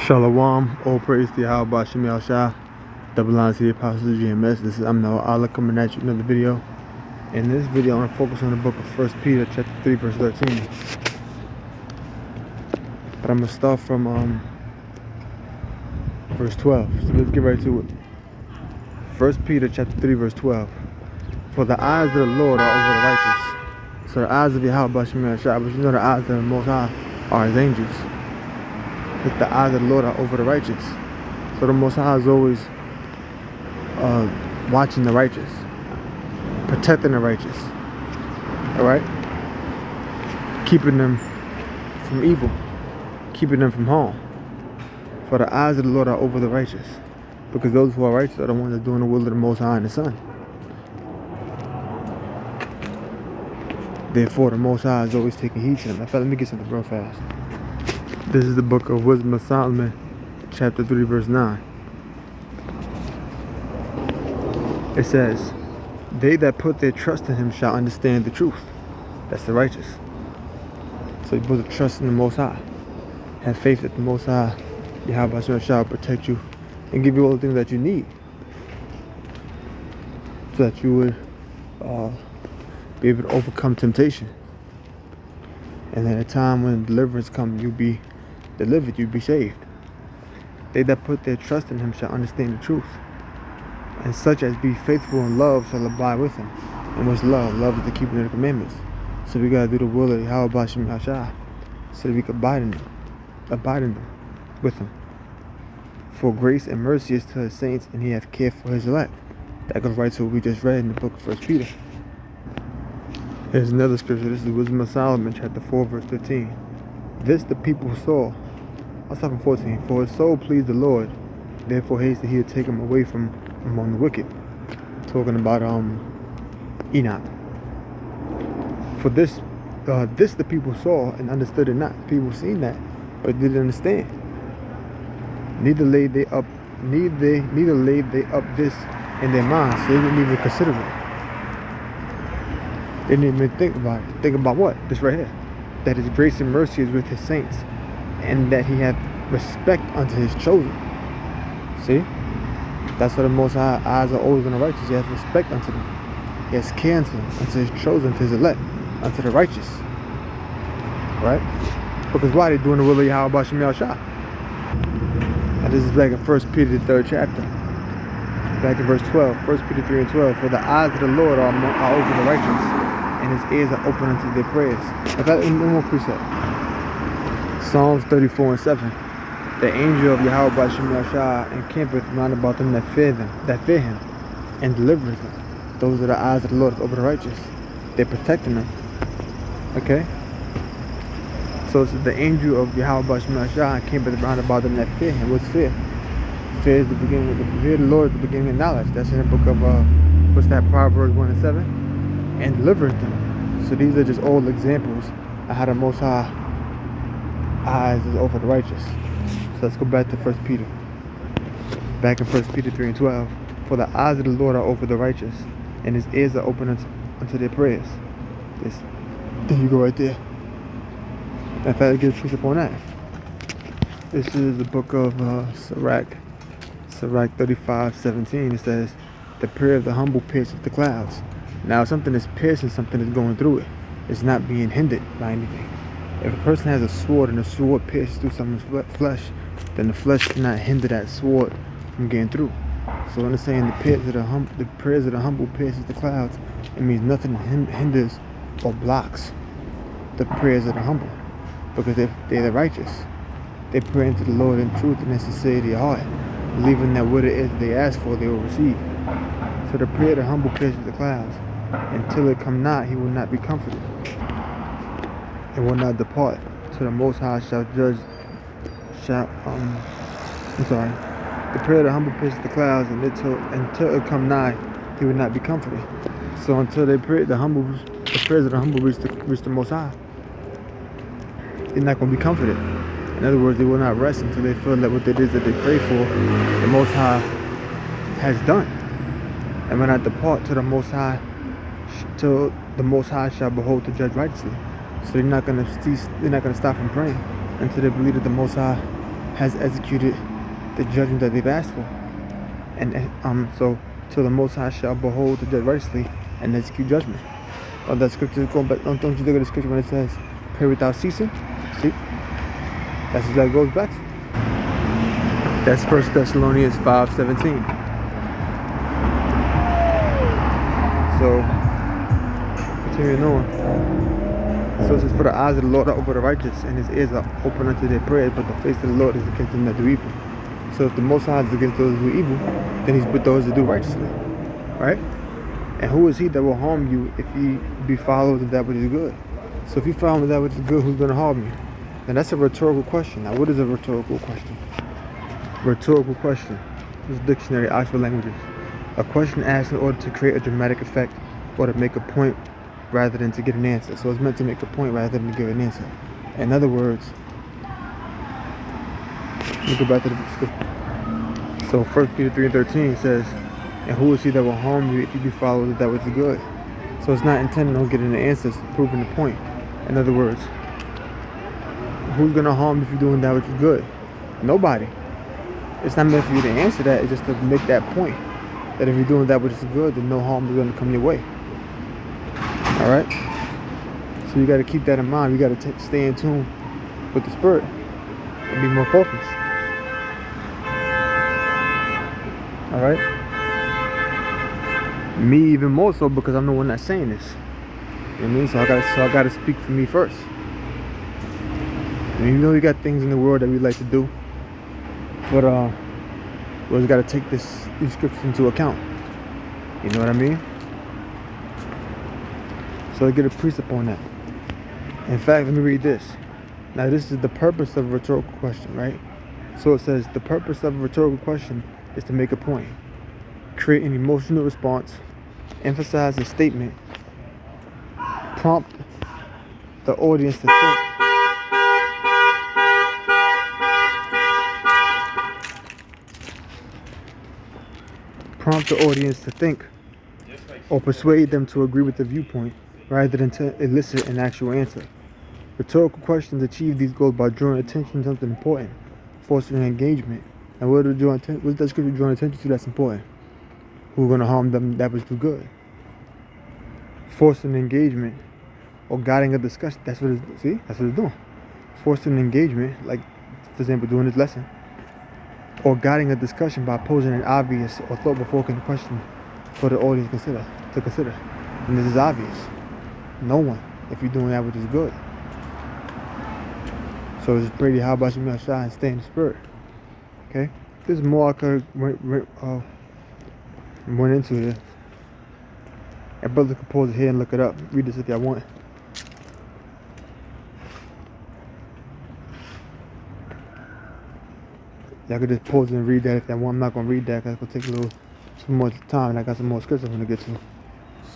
Shalom, all praise to Yahweh Shem Shah, double line to the apostles of GMS. This is Noah Allah coming at you with another video. In this video, I'm going to focus on the book of 1 Peter chapter 3, verse 13. But I'm going to start from verse 12. So let's get right to it. 1 Peter chapter 3, verse 12. For the eyes of the Lord are over the righteous. So the eyes of Yahweh Shem Shah, but you know the eyes of the Most High are his angels. The eyes of the Lord are over the righteous. So the Most High is always watching the righteous, protecting the righteous, alright? Keeping them from evil, keeping them from harm. For the eyes of the Lord are over the righteous, because those who are righteous are the ones that are doing the will of the Most High and the Son. Therefore, the Most High is always taking heed to them. In fact, let me get something real fast. This is the book of Wisdom of Solomon, chapter 3, verse 9. It says, they that put their trust in him shall understand the truth. That's the righteous. So you put the trust in the Most High. Have faith that the Most High, Yahweh shall protect you and give you all the things that you need, so that you would be able to overcome temptation. And at a time when deliverance comes, you'll be delivered, you'll be saved. They that put their trust in him shall understand the truth. And such as be faithful in love shall abide with him. And what's love? Love is the keeping of the commandments. So we gotta do the will of Yahweh Shem Shah, so that we can abide in them, with him. For grace and mercy is to his saints, and he hath care for his elect. That goes right to what we just read in the book of 1 Peter. Here's another scripture. This is Wisdom of Solomon, chapter 4, verse 15. This the people saw. I'll start from 14. For his soul pleased the Lord, therefore hasted he to take him away from among the wicked. Talking about Enoch. For this the people saw and understood it not. People seen that, but didn't understand. Neither laid they up this in their minds. So they didn't even consider it. They didn't even think about it. Think about what? This right here. That his grace and mercy is with his saints, and that he hath respect unto his chosen. See? That's why the Most High eyes are always on the righteous. He has respect unto them. He has care unto them, unto his chosen, unto his elect, unto the righteous. Right? Because why? They're doing the will of Yahweh Shem Shah. And this is back in 1 Peter, the 3rd chapter. Back in verse 12. 1 Peter 3 and 12. For the eyes of the Lord are over the righteous, and his ears are open unto their prayers. I got one more precept. Psalms 34 and 7. The angel of Yahweh Shem Shah encampeth round about them that fear him, and delivereth them. Those are the eyes of the Lord over the righteous. They're protecting them. Okay? So it's the angel of Yahweh Shem Shah encampeth round about them that fear him. What's fear? Fear is the beginning of the fear of the Lord is the beginning of knowledge. That's in the book of what's that, Proverbs 1 and 7? And delivereth them. So these are just old examples of how the Most High eyes is over the righteous. So let's go back to 1 Peter. Back in 1 Peter 3 and 12. For the eyes of the Lord are over the righteous, and his ears are open unto their prayers. There you go right there. In fact, I get a precept on that. This is the book of Sirach 35:17. It says, the prayer of the humble pierceth the clouds. Now, something is piercing, something is going through it. It's not being hindered by anything. If a person has a sword and the sword pierces through someone's flesh, then the flesh cannot hinder that sword from getting through. So when it's saying the prayers of the humble pierces the clouds, it means nothing hinders or blocks the prayers of the humble, because they're the righteous. They pray into the Lord in truth and in sincerity of heart, believing that what it is they ask for, they will receive. So the prayer of the humble pierces the clouds. Until it come not, he will not be comforted, and will not depart. So the Most High shall judge. The prayer of the humble pierces the clouds, and until it come nigh, he will not be comforted. So until they pray, the prayers of the humble reach the Most High, they're not going to be comforted. In other words, they will not rest until they feel that what it is that they pray for, the Most High has done, and will not depart till the Most High shall behold to judge righteously. So they're not going to cease. They're not going to stop from praying until they believe that the Most High has executed the judgment that they've asked for. And so till the Most High shall behold to judge righteously and execute judgment. That scripture is going back. Don't you look at the scripture when it says pray without ceasing? See, that's what that goes back to. That's 1 Thessalonians 5:17. So continuing on. So it says, for the eyes of the Lord are over the righteous, and his ears are open unto their prayers, but the face of the Lord is against them that do evil. So if the Most High is against those who do evil, then he's with those that do righteously. Right? And who is he that will harm you if ye be followers of that which is good? So if you follow that which is good, who's going to harm you? And that's a rhetorical question. Now, what is a rhetorical question? Rhetorical question. This is dictionary, Oxford Languages. A question asked in order to create a dramatic effect or to make a point rather than to get an answer. So it's meant to make a point rather than to give an answer. In other words, let me go back to the scripture. So 1 Peter 3:13 says, and who is he that will harm you if you be followers of that which is good? So it's not intended on getting the answers, proving the point. In other words, who's going to harm if you're doing that which is good? Nobody. It's not meant for you to answer that. It's just to make that point. That if you're doing that which is good, then no harm is going to come your way. Alright? So you got to keep that in mind. You got to stay in tune with the Spirit and be more focused. Alright? Me even more so, because I'm the one that's saying this. You know what I mean? So I gotta speak for me first. And you know we got things in the world that we like to do. But we always gotta take these scriptures into account. You know what I mean? So I get a precept on that. In fact, let me read this. Now this is the purpose of a rhetorical question, right? So it says the purpose of a rhetorical question is to make a point, create an emotional response, emphasize a statement, prompt the audience to think, or persuade them to agree with the viewpoint rather than to elicit an actual answer. Rhetorical questions achieve these goals by drawing attention to something important, fostering engagement. And what's that scripture drawing attention to that's important? Who's going to harm them that which do good? Forcing engagement or guiding a discussion. That's what it's doing. Forcing engagement, like for example doing this lesson. Or guiding a discussion by posing an obvious or thought-provoking question for the audience to consider. And this is obvious. No one, if you're doing that which is good. So it's pretty how about you make sure and stay in the Spirit. Okay? There's more I could went into this. And brother can pause it here and look it up. Read this if y'all want. Y'all could just pause it and read that if y'all want. I'm not gonna read that because it's gonna take some more time, and I got some more scripts I'm gonna get to.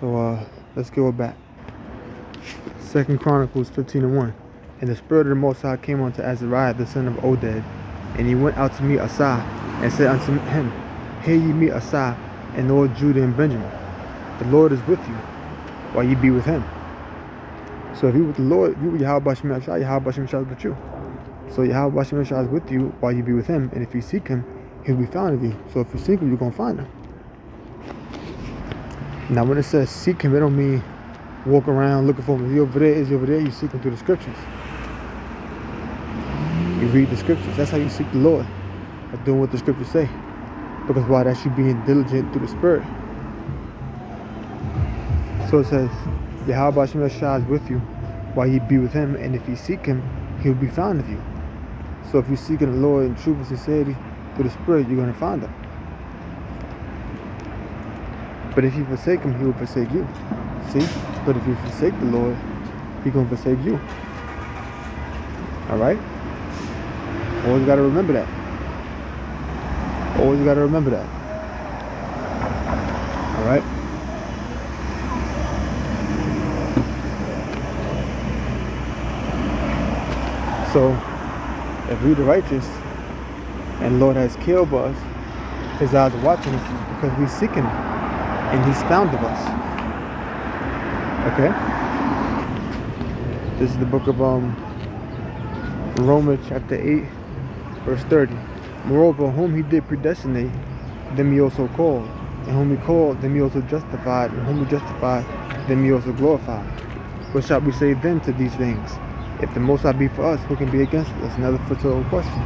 So let's go back. 2 Chronicles 15:1. And the Spirit of the Most High came unto Azariah the son of Oded, and he went out to meet Asa, and said unto him, Hear ye me, Asa, and all Judah and Benjamin. The Lord is with you, while ye be with him. So if you with the Lord, you with Yahweh Shem Yahshua, Yahweh Shem Yahshua is with you. So Yahweh Shem Yahshua is with you while you be with him, and if you seek him, he'll be found of you. So if you seek him, you're gonna find him. Now when it says seek him, it don't mean walk around looking for him. Is he over there? Is he over there? You seek him through the scriptures. You read the scriptures. That's how you seek the Lord. By doing what the scriptures say. Because why? That's you being diligent through the Spirit. So it says, Yahweh Shem Yahshua is with you while ye be with him, and if you seek him, he'll be found of you. So if you're seeking the Lord in truth and sincerity through the Spirit, you're going to find him. But if you forsake him, he will forsake you. See? But if you forsake the Lord, he's going to forsake you. Alright? Always got to remember that. Always got to remember that. Alright? So, if we the righteous, and Lord has killed us, his eyes are watching us because we're seeking him, and he's found of us. Okay? This is the book of Romans chapter 8, Verse 30. Moreover, whom he did predestinate, them he also called. And whom he called, them he also justified. And whom he justified, them he also glorified. What shall we say then to these things? If the Most High be for us, who can be against us? Another fertile question.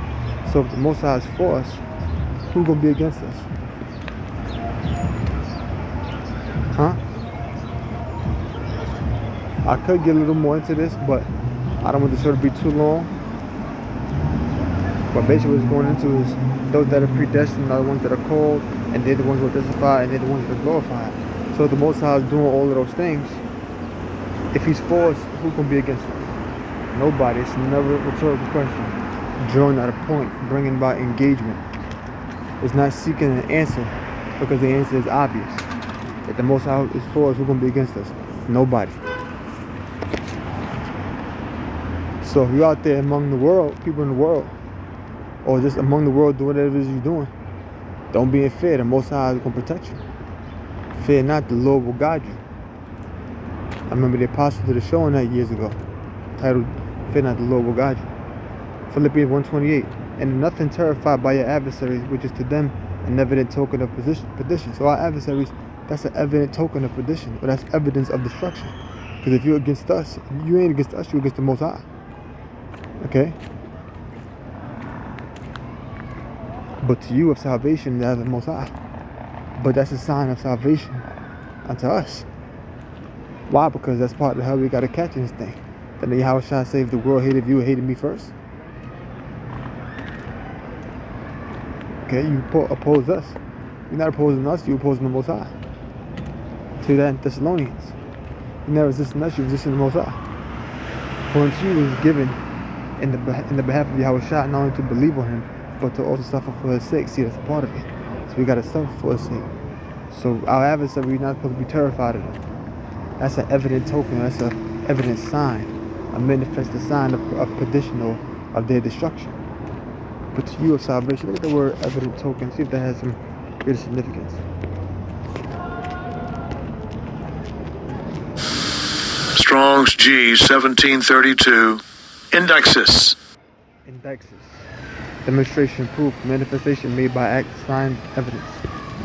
So if the Most High is for us, who gonna be against us? Huh? I could get a little more into this, but I don't want the show to be too long. But basically what it's going into is those that are predestined are the ones that are called, and they're the ones who are justified, and they're the ones that are glorified. So if the Most High is doing all of those things, if he's for us, who can be against us? Nobody. It's another rhetorical question. Drawing out a point, bringing about engagement. It's not seeking an answer, because the answer is obvious. If the Most High is for us, who can be against us? Nobody. So if you're out there among the world, people in the world, or just among the world doing whatever it is you're doing, don't be in fear. The Most High is going to protect you. Fear not, the Lord will guide you. I remember the apostle did a show on that years ago, titled, Fear not, the Lord will guide you. Philippians 1:28. And nothing terrified by your adversaries, which is to them an evident token of perdition. So our adversaries, that's an evident token of perdition, or that's evidence of destruction. Because if you're against us, you ain't against us, you're against the Most High. Okay? But to you of salvation, that's the Most High. But that's a sign of salvation unto us. Why? Because that's part of how we got to catch in this thing. That the Yahweh Shai saved the world, hated you, and hated me first. Okay, you oppose us. You're not opposing us, you're opposing the Most High. To that in Thessalonians. You're not resisting us, you're resisting the Most High. For unto you was given in the behalf of Yahweh Shai, not only to believe on him, but to also suffer for his sake. See, that's a part of it. So we got to suffer for his sake. So our adversary, we're not supposed to be terrified of them. That's an evident token, that's an evident sign, a manifested sign of perdition or of their destruction. But to you of salvation, look at the word evident token, see if that has some greater significance. Strong's G 1732. Indexes. Indexes. Demonstration, proof, manifestation made by act, sign, evidence.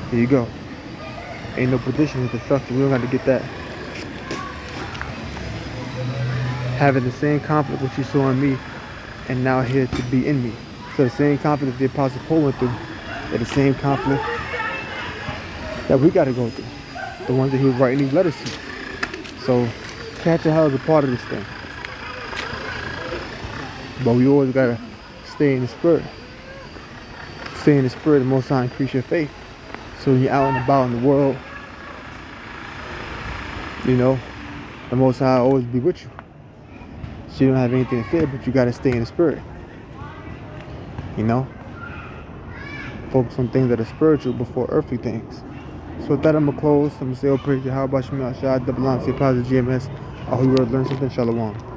Here you go. Ain't no perdition, it's destruction. We don't have to get that. Having the same conflict which you saw in me, and now here to be in me. So the same conflict the Apostle Paul went through, they're the same conflict that we got to go through. The ones that he was writing these letters to. So catching hell is a part of this thing. But we always got to stay in the spirit. Stay in the spirit, the Most High increase your faith. So when you're out and about in the world, you know, the Most High will always be with you. So you don't have anything to fear, but you got to stay in the spirit. You know? Focus on things that are spiritual before earthly things. So with that, I'm going to close. I'm going to say, oh, praise you. How about Shemel Shai, double on, say, positive GMS. I hope you learn something. Shalom.